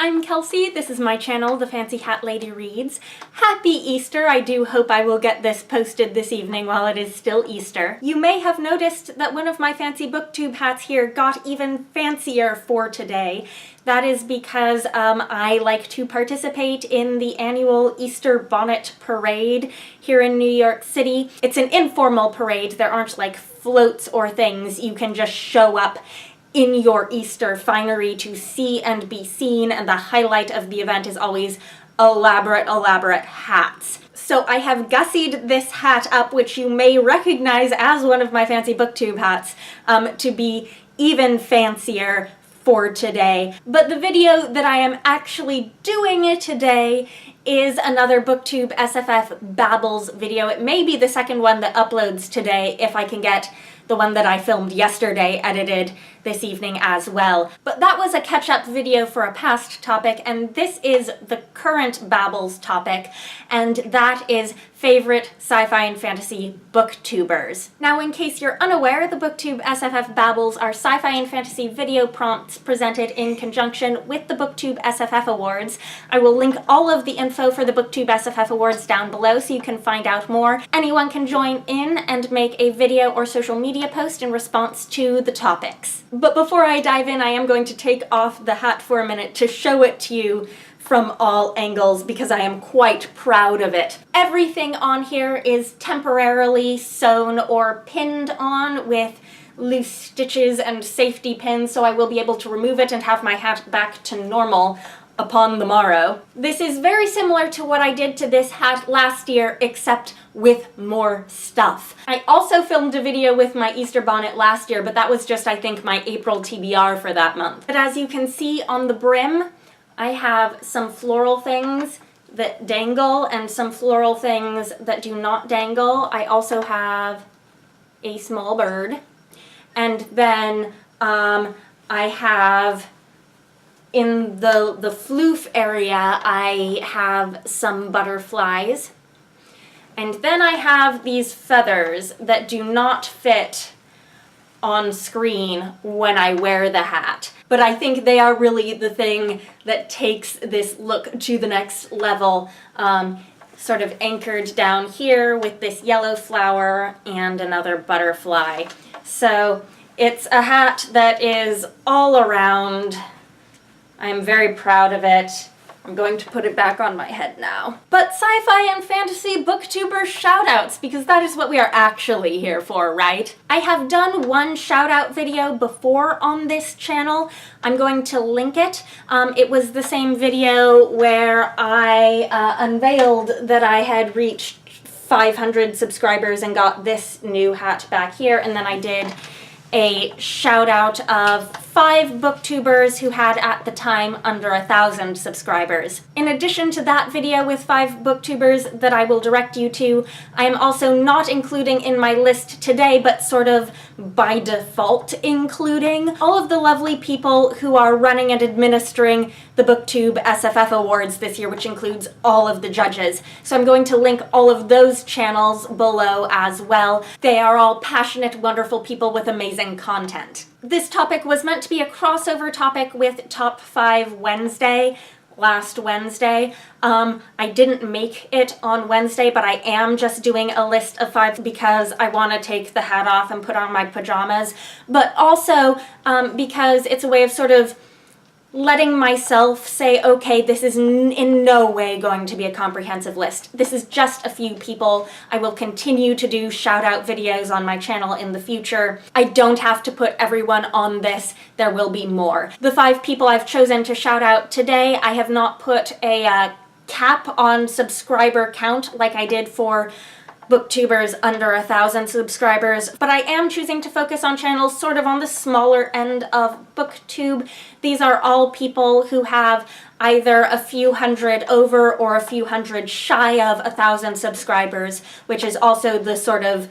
I'm Kelsey. This is my channel, The Fancy Hat Lady Reads. Happy Easter! I do hope I will get this posted this evening while it is still Easter. You may have noticed that one of my fancy booktube hats here got even fancier for today. That is because I like to participate in the annual Easter Bonnet Parade here in New York City. It's an informal parade. There aren't like floats or things. You can just show up in your Easter finery to see and be seen, and the highlight of the event is always elaborate hats. So I have gussied this hat up, which you may recognize as one of my fancy booktube hats, to be even fancier for today. But the video that I am actually doing today is another Booktube SFF Babbles video. It may be the second one that uploads today if I can get the one that I filmed yesterday edited this evening as well. But that was a catch-up video for a past topic, and this is the current Babbles topic, and that is favorite sci-fi and fantasy booktubers. Now, in case you're unaware, the Booktube SFF Babbles are sci-fi and fantasy video prompts presented in conjunction with the Booktube SFF Awards. I will link all of the info for the Booktube SFF Awards down below so you can find out more. Anyone can join in and make a video or social media post in response to the topics. But before I dive in, I am going to take off the hat for a minute to show it to you from all angles because I am quite proud of it. Everything on here is temporarily sewn or pinned on with loose stitches and safety pins, so I will be able to remove it and have my hat back to normal upon the morrow. This is very similar to what I did to this hat last year, except with more stuff. I also filmed a video with my Easter bonnet last year, but that was just, I think, my April TBR for that month. But as you can see on the brim, I have some floral things that dangle and some floral things that do not dangle. I also have a small bird. And then I have, in the floof area, I have some butterflies. And then I have these feathers that do not fit on screen when I wear the hat. But I think they are really the thing that takes this look to the next level. Sort of anchored down here with this yellow flower and another butterfly. So it's a hat that is all around. I'm very proud of it. I'm going to put it back on my head now. But sci-fi and fantasy booktuber shoutouts, because that is what we are actually here for, right? I have done one shoutout video before on this channel. I'm going to link it. It was the same video where I unveiled that I had reached 500 subscribers and got this new hat back here, and then I did a shout out of 5 booktubers who had at the time under 1,000 subscribers. In addition to that video with 5 booktubers that I will direct you to, I am also not including in my list today, but sort of by default including all of the lovely people who are running and administering the Booktube SFF Awards this year, which includes all of the judges. So I'm going to link all of those channels below as well. They are all passionate, wonderful people with amazing content. This topic was meant to be a crossover topic with Top 5 Wednesday, last Wednesday. I didn't make it on Wednesday, but I am just doing a list of 5 because I want to take the hat off and put on my pajamas, but also because it's a way of sort of letting myself say, okay, this is in no way going to be a comprehensive list. This is just a few people. I will continue to do shout-out videos on my channel in the future. I don't have to put everyone on this. There will be more. The 5 people I've chosen to shout out today, I have not put a cap on subscriber count like I did for booktubers under 1,000 subscribers, but I am choosing to focus on channels sort of on the smaller end of booktube. These are all people who have either a few hundred over or a few hundred shy of 1,000 subscribers, which is also the sort of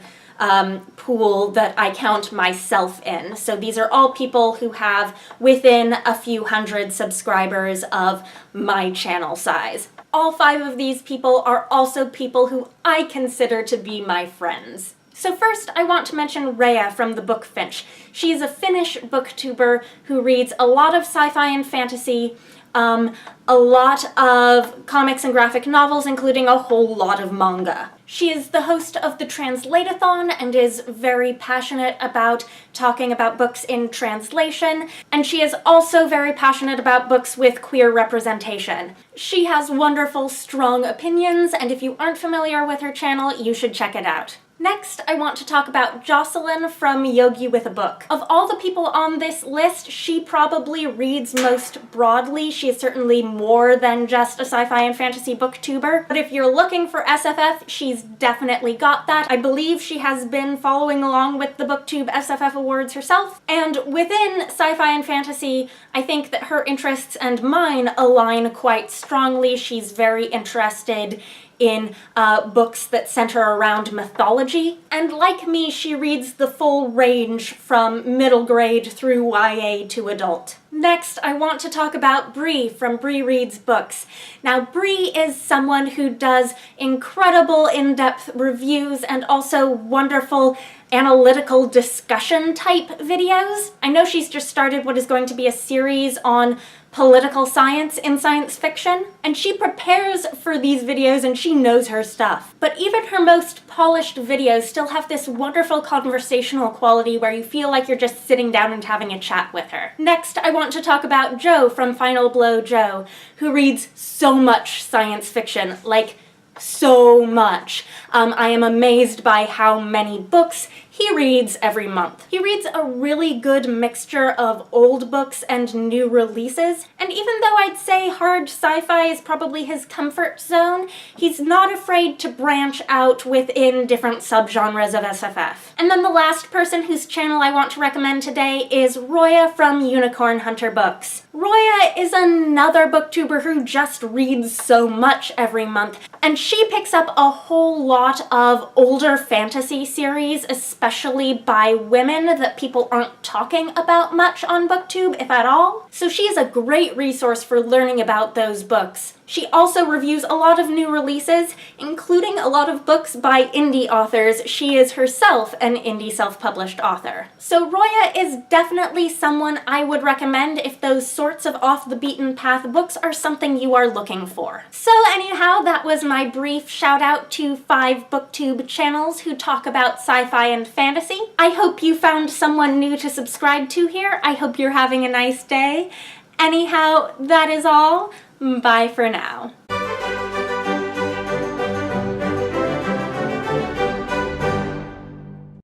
pool that I count myself in. So these are all people who have within a few hundred subscribers of my channel size. All 5 of these people are also people who I consider to be my friends. So first, I want to mention Rhea from the Book Finch. She is a Finnish booktuber who reads a lot of sci-fi and fantasy, a lot of comics and graphic novels, including a whole lot of manga. She is the host of the Translate-a-thon and is very passionate about talking about books in translation, and she is also very passionate about books with queer representation. She has wonderful, strong opinions, and if you aren't familiar with her channel, you should check it out. Next, I want to talk about Jocelyn from Yogi with a Book. Of all the people on this list, she probably reads most broadly. She is certainly more than just a sci-fi and fantasy booktuber. But if you're looking for SFF, she's definitely got that. I believe she has been following along with the Booktube SFF Awards herself. And within sci-fi and fantasy, I think that her interests and mine align quite strongly. She's very interested in books that center around mythology. And like me, she reads the full range from middle grade through YA to adult. Next, I want to talk about Bree from Bree Reads Books. Now, Bree is someone who does incredible in-depth reviews and also wonderful analytical discussion type videos. I know she's just started what is going to be a series on political science in science fiction, and she prepares for these videos and she knows her stuff. But even her most polished videos still have this wonderful conversational quality where you feel like you're just sitting down and having a chat with her. Next, I want to talk about Joe from Final Blow Joe, who reads so much science fiction, like so much. I am amazed by how many books he reads every month. He reads a really good mixture of old books and new releases, and even though I'd say hard sci-fi is probably his comfort zone, he's not afraid to branch out within different subgenres of SFF. And then the last person whose channel I want to recommend today is Roya from Unicorn Hunter Books. Roya is another booktuber who just reads so much every month, and she picks up a whole lot of older fantasy series, especially by women that people aren't talking about much on Booktube, if at all. So she is a great resource for learning about those books. She also reviews a lot of new releases, including a lot of books by indie authors. She is herself an indie self-published author. So Roya is definitely someone I would recommend if those sorts of off-the-beaten-path books are something you are looking for. So anyhow, that was my brief shout out to 5 Booktube channels who talk about sci-fi and fantasy. I hope you found someone new to subscribe to here. I hope you're having a nice day. Anyhow, that is all. Bye for now.